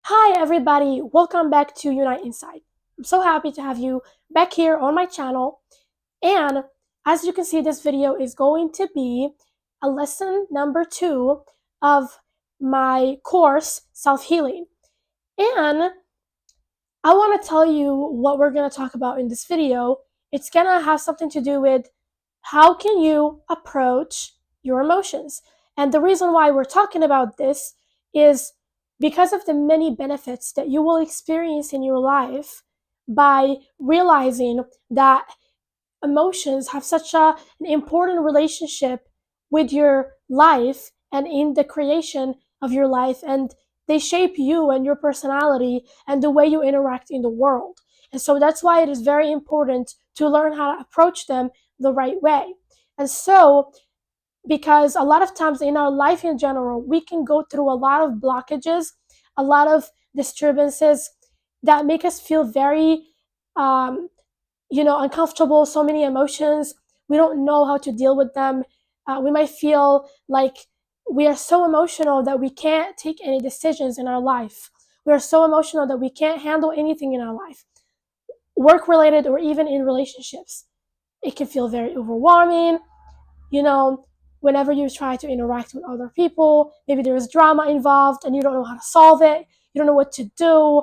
Hi everybody, welcome back to Unite Inside. I'm so happy to have you back here on my channel. And as you can see, this video is going to be a lesson number 2 of my course, Self-Healing. And I want to tell you what we're going to talk about in this video. It's going to have something to do with how can you approach your emotions. And the reason why we're talking about this is because of the many benefits that you will experience in your life by realizing that emotions have such an important relationship with your life and in the creation of your life, and they shape you and your personality and the way you interact in the world. And so that's why it is very important to learn how to approach them the right way. And so because a lot of times in our life in general, we can go through a lot of blockages, a lot of disturbances that make us feel very um, uncomfortable, so many emotions. We don't know how to deal with them. We might feel like we are so emotional that we can't take any decisions in our life. We are so emotional that we can't handle anything in our life, work related or even in relationships. It can feel very overwhelming. You know, whenever you try to interact with other people, maybe there is drama involved and you don't know how to solve it. You don't know what to do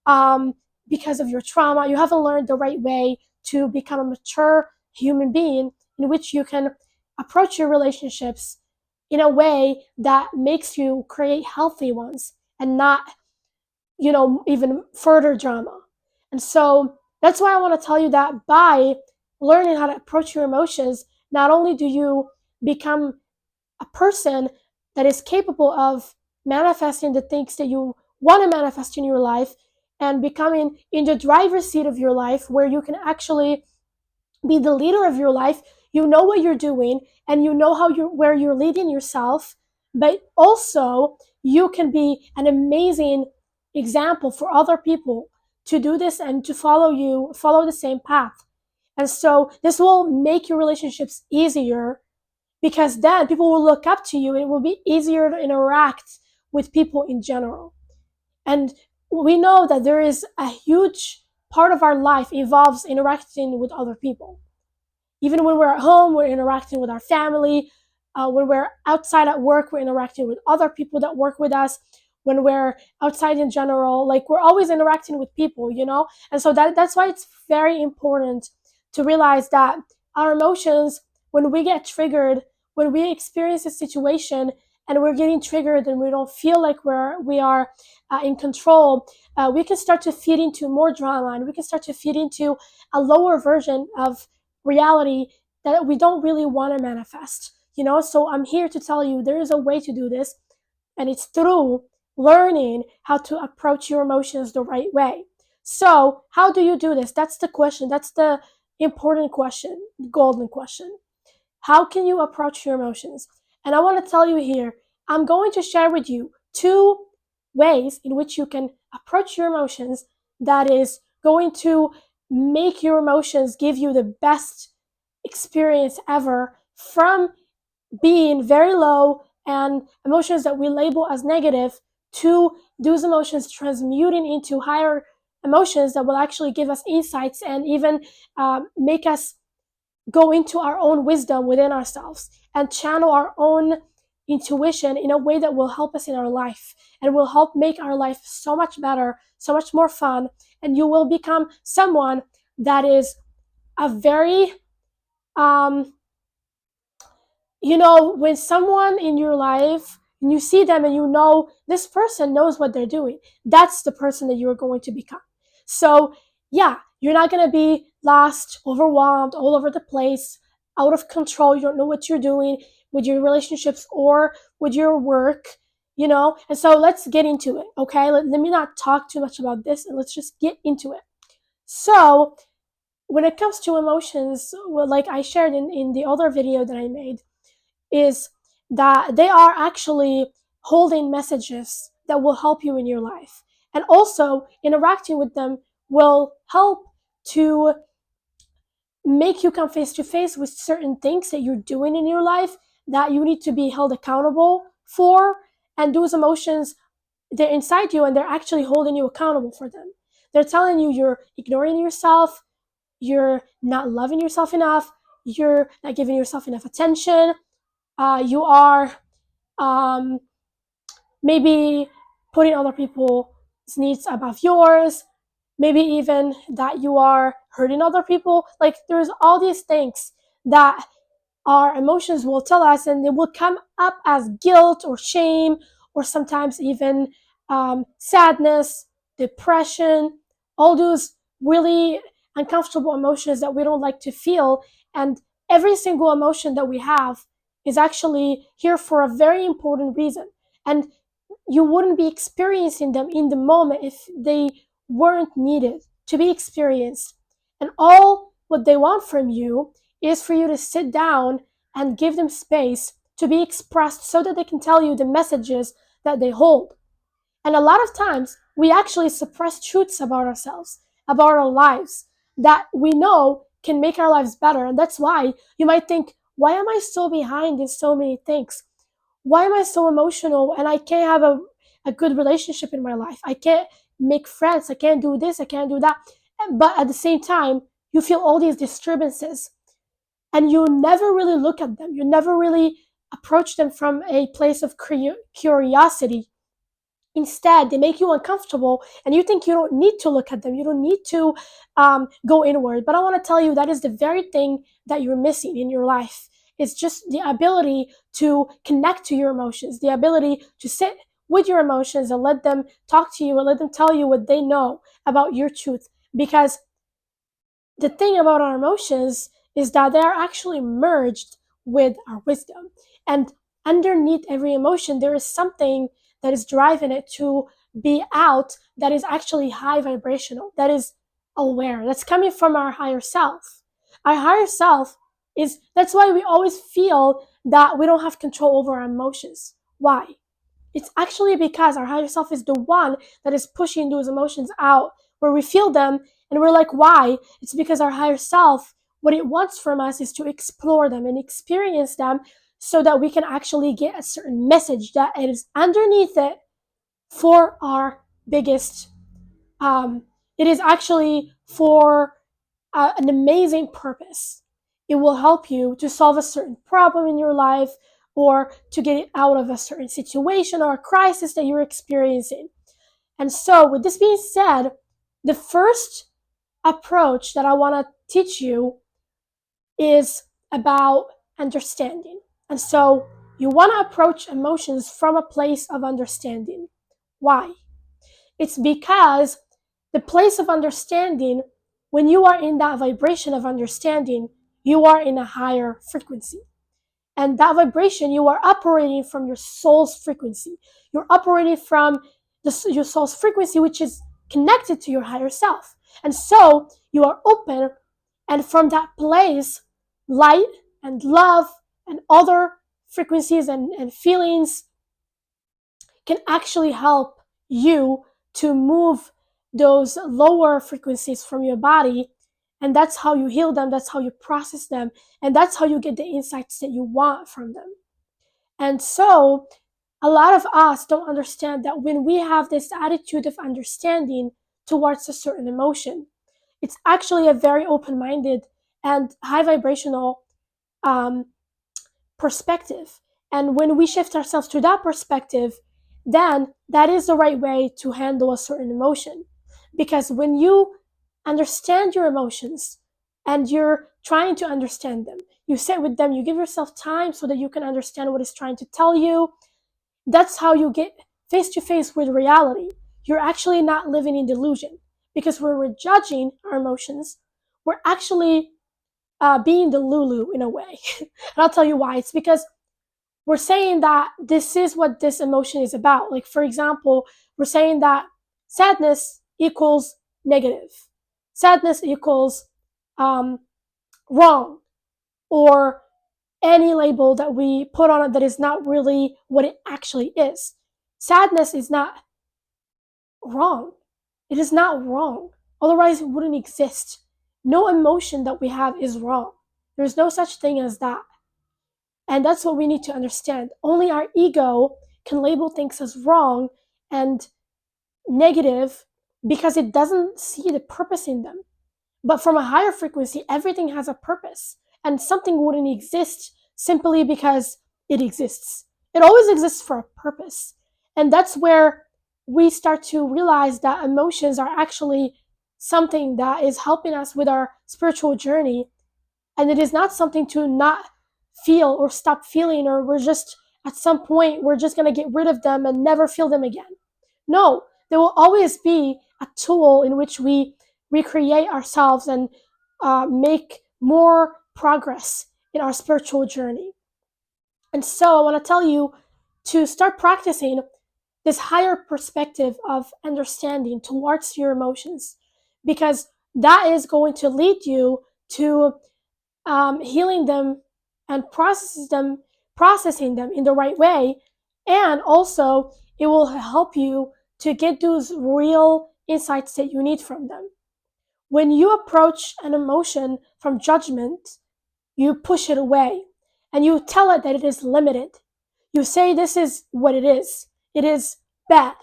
um, because of your trauma. You haven't learned the right way to become a mature human being in which you can approach your relationships in a way that makes you create healthy ones and not, even further drama. And so that's why I want to tell you that by learning how to approach your emotions, not only do you become a person that is capable of manifesting the things that you want to manifest in your life and becoming in the driver's seat of your life where you can actually be the leader of your life. You know what you're doing and you know where you're leading yourself, but also you can be an amazing example for other people to do this and to follow the same path. And so this will make your relationships easier because then people will look up to you and it will be easier to interact with people in general. And we know that there is a huge part of our life involves interacting with other people. Even when we're at home, we're interacting with our family. When we're outside at work, we're interacting with other people that work with us. When we're outside in general, like we're always interacting with people. And so that's why it's very important to realize that our emotions, when we get triggered, when we experience a situation and we're getting triggered and we don't feel like we are in control, we can start to feed into more drama and we can start to feed into a lower version of reality that we don't really want to manifest. So I'm here to tell you there is a way to do this, and it's through learning how to approach your emotions the right way. So how do you do this? That's the question. That's the important question, golden question. How can you approach your emotions? And I want to tell you here, I'm going to share with you 2 ways in which you can approach your emotions that is going to make your emotions give you the best experience ever from being very low and emotions that we label as negative to those emotions transmuting into higher emotions that will actually give us insights and even make us go into our own wisdom within ourselves and channel our own intuition in a way that will help us in our life and will help make our life so much better, so much more fun, and you will become someone that is a very um when someone in your life and you see them and you know this person knows what they're doing, that's the person that you're going to become. So yeah, you're not going to be lost, overwhelmed, all over the place, out of control. You don't know what you're doing with your relationships or with your work. And so let's get into it. Okay, let me not talk too much about this and let's just get into it. So when it comes to emotions, well, like I shared in the other video that I made, is that they are actually holding messages that will help you in your life. And also, interacting with them will help to make you come face to face with certain things that you're doing in your life that you need to be held accountable for. And those emotions they're inside you and they're actually holding you accountable for them. They're telling you you're ignoring yourself, you're not loving yourself enough, you're not giving yourself enough attention, you are um, maybe putting other people's needs above yours, maybe even that you are hurting other people. Like, there's all these things that our emotions will tell us, and it will come up as guilt or shame, or sometimes even sadness, depression, all those really uncomfortable emotions that we don't like to feel. And every single emotion that we have is actually here for a very important reason. And you wouldn't be experiencing them in the moment if they weren't needed to be experienced. And all what they want from you is for you to sit down and give them space to be expressed so that they can tell you the messages that they hold. And a lot of times, we actually suppress truths about ourselves, about our lives, that we know can make our lives better. And that's why you might think, why am I so behind in so many things? Why am I so emotional and I can't have a good relationship in my life? I can't make friends. I can't do this. I can't do that. But at the same time, you feel all these disturbances and you never really look at them. You never really approach them from a place of curiosity. Instead, they make you uncomfortable and you think you don't need to look at them. You don't need to go inward. But I want to tell you that is the very thing that you're missing in your life. It's just the ability to connect to your emotions, the ability to sit with your emotions and let them talk to you and let them tell you what they know about your truth. Because the thing about our emotions is that they are actually merged with our wisdom. And underneath every emotion, there is something that is driving it to be out that is actually high vibrational, that is aware, that's coming from our higher self. Our higher self is, that's why we always feel that we don't have control over our emotions. Why? It's actually because our higher self is the one that is pushing those emotions out where we feel them and we're like, why? It's because our higher self, what it wants from us is to explore them and experience them so that we can actually get a certain message that is underneath it for our biggest, um, it is actually for an amazing purpose. It will help you to solve a certain problem in your life or to get it out of a certain situation or a crisis that you're experiencing. And so, with this being said, the first approach that I want to teach you is about understanding. And so, you want to approach emotions from a place of understanding. Why? It's because the place of understanding, when you are in that vibration of understanding, you are in a higher frequency. And that vibration, you are operating from your soul's frequency. You're operating from your soul's frequency, which is connected to your higher self. And so you are open, and from that place, light and love and other frequencies and feelings can actually help you to move those lower frequencies from your body. And that's how you heal them, that's how you process them, and that's how you get the insights that you want from them. And so, a lot of us don't understand that when we have this attitude of understanding towards a certain emotion, it's actually a very open minded and high vibrational um, perspective. And when we shift ourselves to that perspective, then that is the right way to handle a certain emotion. Because when you understand your emotions and you're trying to understand them, you sit with them, you give yourself time so that you can understand what it's trying to tell you. That's how you get face to face with reality. You're actually not living in delusion. Because when we're judging our emotions, we're actually being the Lulu in a way. And I'll tell you why. It's because we're saying that this is what this emotion is about. Like, for example, we're saying that sadness equals negative, sadness equals um, wrong, or any label that we put on it that is not really what it actually is. Sadness is not wrong. It is not wrong. Otherwise, it wouldn't exist. No emotion that we have is wrong. There's no such thing as that. And that's what we need to understand. Only our ego can label things as wrong and negative because it doesn't see the purpose in them. But from a higher frequency, everything has a purpose, and something wouldn't exist simply because it exists. It always exists for a purpose. And that's where we start to realize that emotions are actually something that is helping us with our spiritual journey. And it is not something to not feel or stop feeling, or we're just at some point, we're just going to get rid of them and never feel them again. No, there will always be a tool in which we recreate ourselves and make more progress in our spiritual journey. And so I want to tell you to start practicing this higher perspective of understanding towards your emotions, because that is going to lead you to healing them and processing them in the right way. And also, it will help you to get those real insights that you need from them. When you approach an emotion from judgment, you push it away and you tell it that it is limited. You say this is what it is. It is bad.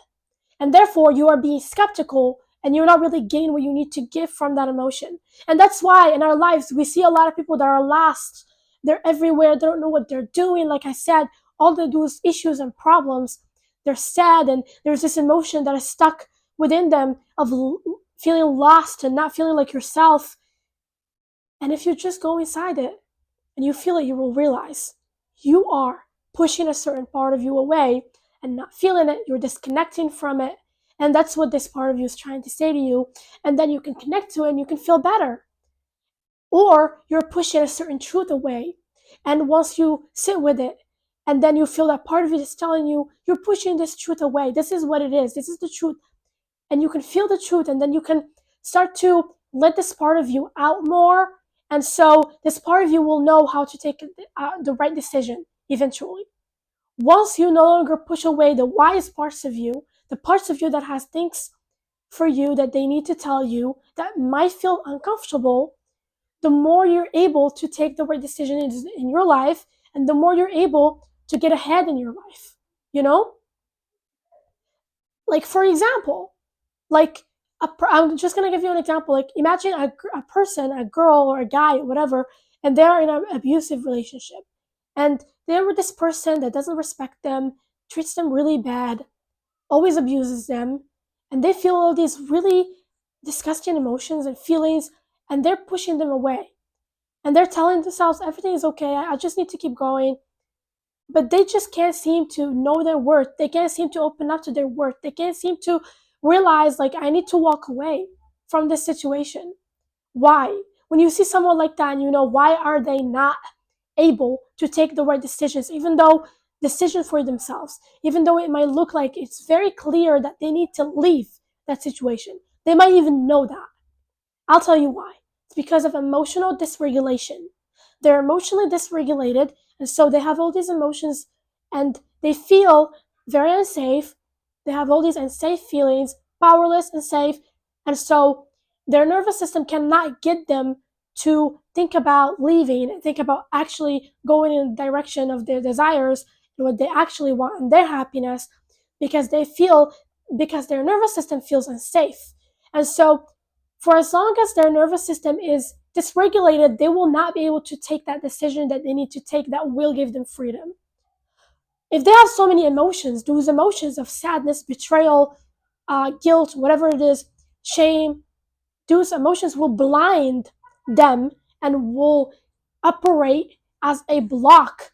And therefore, you are being skeptical and you're not really getting what you need to give from that emotion. And that's why in our lives, we see a lot of people that are lost. They're everywhere. They don't know what they're doing. Like I said, all they do is issues and problems. They're sad, and there's this emotion that is stuck within them of feeling lost and not feeling like yourself. And if you just go inside it and you feel it, you will realize you are pushing a certain part of you away and not feeling it. You're disconnecting from it. And that's what this part of you is trying to say to you. And then you can connect to it and you can feel better. Or you're pushing a certain truth away. And once you sit with it, and then you feel that part of it is telling you, you're pushing this truth away. This is what it is. This is the truth. And you can feel the truth, and then you can start to let this part of you out more. And so this part of you will know how to take the right decision eventually. Once you no longer push away the wise parts of you, the parts of you that has things for you that they need to tell you that might feel uncomfortable, the more you're able to take the right decision in your life, and the more you're able to get ahead in your life. You know? Like, for example, like, I'm just going to give you an example. Like, imagine a person, a girl or a guy, whatever, and they're in an abusive relationship. And they're with this person that doesn't respect them, treats them really bad, always abuses them, and they feel all these really disgusting emotions and feelings, and they're pushing them away. And they're telling themselves everything is okay, I just need to keep going. But they just can't seem to know their worth. They can't seem to open up to their worth. They can't seem to realize, like, I need to walk away from this situation. Why? When you see someone like that, and you know, why are they not able to take the right decisions, even though decisions for themselves, even though it might look like it's very clear that they need to leave that situation. They might even know that. I'll tell you why. It's because of emotional dysregulation. They're emotionally dysregulated, and so they have all these emotions, and they feel very unsafe. They have all these unsafe feelings, powerless, unsafe, and so their nervous system cannot get them to think about leaving and think about actually going in the direction of their desires and what they actually want and their happiness, because because their nervous system feels unsafe. And so for as long as their nervous system is dysregulated, they will not be able to take that decision that they need to take that will give them freedom. If they have so many emotions, those emotions of sadness, betrayal, guilt, whatever it is, shame, those emotions will blind them and will operate as a block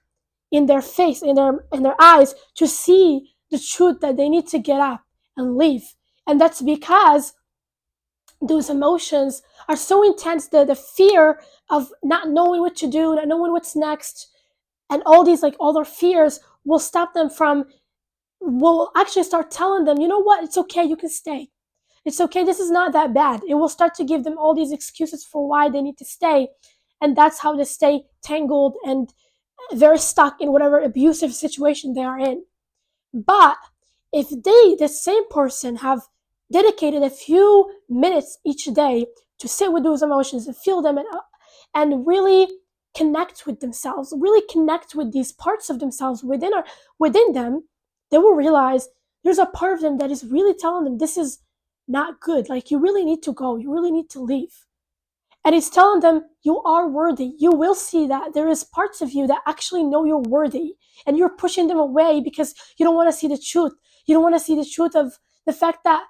in their face, in their eyes, to see the truth that they need to get up and leave. And that's because those emotions are so intense, the fear of not knowing what to do, not knowing what's next, and all these, like, all their fears will stop them from, will actually start telling them, you know what, it's okay, you can stay. It's okay, this is not that bad. It will start to give them all these excuses for why they need to stay. And that's how they stay tangled and very stuck in whatever abusive situation they are in. But if the same person, have dedicated a few minutes each day to sit with those emotions and feel them, and really connect with themselves, really connect with these parts of themselves within them, they will realize there's a part of them that is really telling them this is not good. Like, you really need to go. You really need to leave. And it's telling them you are worthy. You will see that there is parts of you that actually know you're worthy, and you're pushing them away because you don't want to see the truth. You don't want to see the truth of the fact that,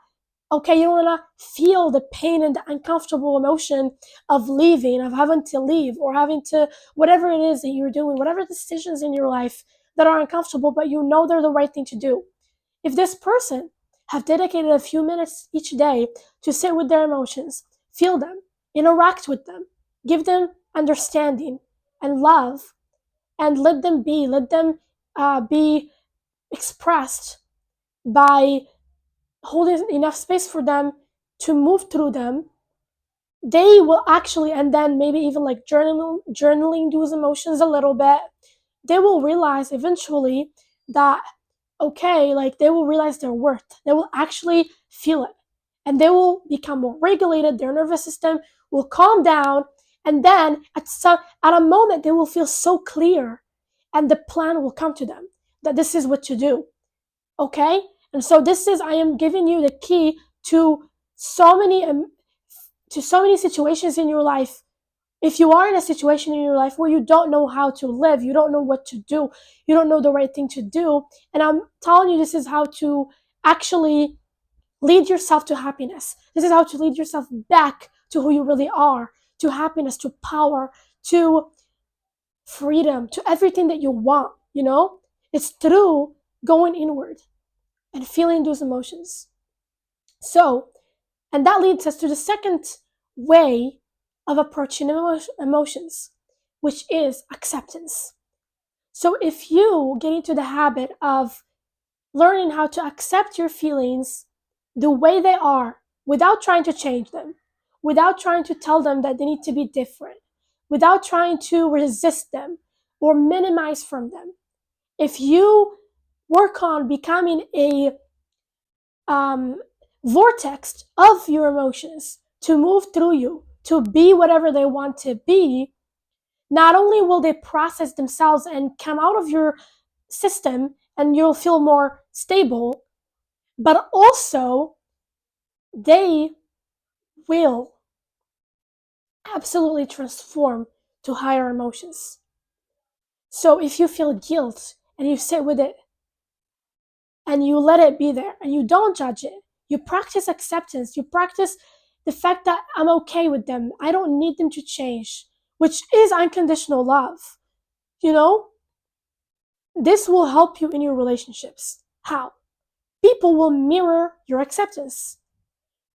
okay, you don't want to feel the pain and the uncomfortable emotion of leaving, of having to leave, or having to, whatever it is that you're doing, whatever decisions in your life that are uncomfortable, but you know they're the right thing to do. If this person have dedicated a few minutes each day to sit with their emotions, feel them, interact with them, give them understanding and love, and let them be expressed by holding enough space for them to move through them, they will actually, and then maybe even like journaling those emotions a little bit, they will realize eventually that, okay, like they will realize their worth. They will actually feel it, and they will become more regulated. Their nervous system will calm down, and then at a moment they will feel so clear, and the plan will come to them that this is what to do. Okay, and so this is, I am giving you the key to so many situations in your life. If you are in a situation in your life where you don't know how to live, you don't know what to do, you don't know the right thing to do, and I'm telling you, this is how to actually lead yourself to happiness. This is how to lead yourself back to who you really are, to happiness, to power, to freedom, to everything that you want, you know? It's through going inward and feeling those emotions. So, and that leads us to the second way of approaching emotions, which is acceptance. So if you get into the habit of learning how to accept your feelings the way they are, without trying to change them, without trying to tell them that they need to be different, without trying to resist them or minimize from them, if you work on becoming a um, vortex of your emotions to move through you, to be whatever they want to be, not only will they process themselves and come out of your system and you'll feel more stable, but also they will absolutely transform to higher emotions. So if you feel guilt and you sit with it and you let it be there and you don't judge it, you practice acceptance, you practice the fact that I'm okay with them, I don't need them to change, which is unconditional love, you know, this will help you in your relationships. How? People will mirror your acceptance.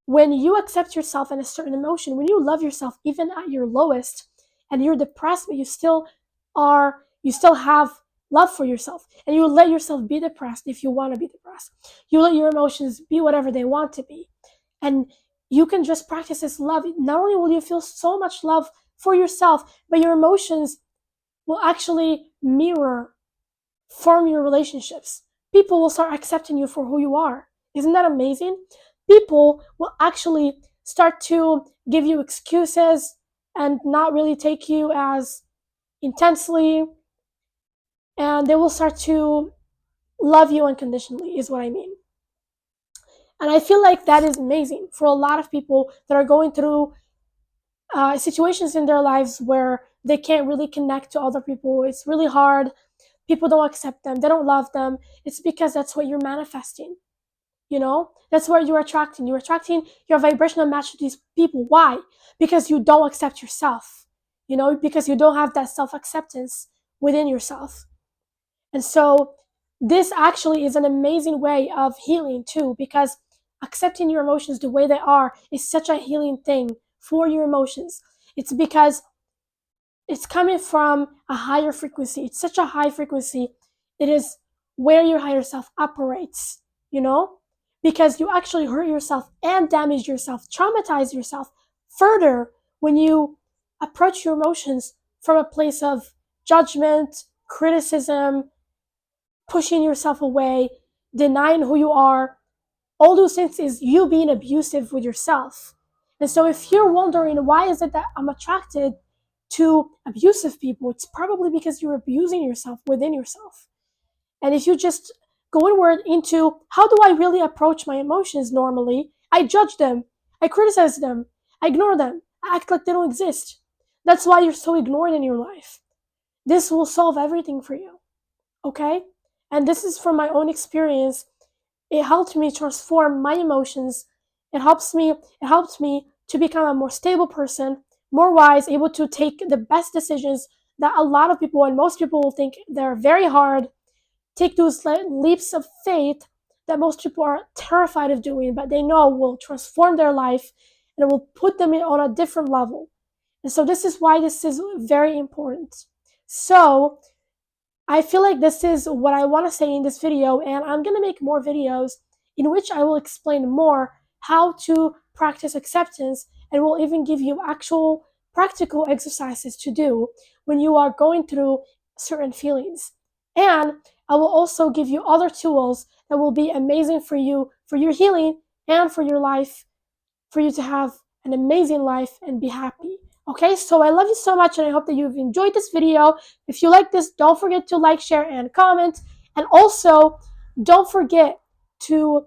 When you accept yourself and a certain emotion, when you love yourself even at your lowest and you're depressed, but you still have love for yourself, and you let yourself be depressed if you want to be depressed. You let your emotions be whatever they want to be. And you can just practice this love. Not only will you feel so much love for yourself, but your emotions will actually mirror, form your relationships. People will start accepting you for who you are. Isn't that amazing? People will actually start to give you excuses and not really take you as intensely, and they will start to love you unconditionally, is what I mean. And I feel like that is amazing for a lot of people that are going through situations in their lives where they can't really connect to other people. It's really hard. People don't accept them, they don't love them. It's because that's what you're manifesting. You know, that's what you're attracting your vibrational match to these people. Why? Because you don't accept yourself, you know, because you don't have that self-acceptance within yourself. And so this actually is an amazing way of healing too, because accepting your emotions the way they are is such a healing thing for your emotions. It's because it's coming from a higher frequency. It's such a high frequency. It is where your higher self operates, you know? Because you actually hurt yourself and damage yourself, traumatize yourself further when you approach your emotions from a place of judgment, criticism, pushing yourself away, denying who you are. All those things is you being abusive with yourself. And so if you're wondering why is it that I'm attracted to abusive people, it's probably because you're abusing yourself within yourself. And if you just go inward into how do I really approach my emotions normally. I judge them, I criticize them, I ignore them, I act like they don't exist. That's why you're so ignored in your life. This will solve everything for you, okay? And this is from my own experience. It helped me transform my emotions. It helped me to become a more stable person, more wise, able to take the best decisions that a lot of people and most people will think they're very hard, take those leaps of faith that most people are terrified of doing, but they know will transform their life and it will put them on a different level. And so this is why this is very important. So I feel like this is what I want to say in this video, and I'm going to make more videos in which I will explain more how to practice acceptance, and will even give you actual practical exercises to do when you are going through certain feelings. And I will also give you other tools that will be amazing for you, for your healing, and for your life, for you to have an amazing life and be happy. Okay, so I love you so much, and I hope that you've enjoyed this video. If you like this, don't forget to like, share, and comment. And also, don't forget to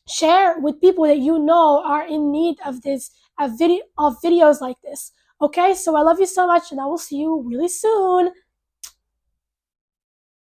share with people that you know are in need of videos like this. Okay, so I love you so much, and I will see you really soon.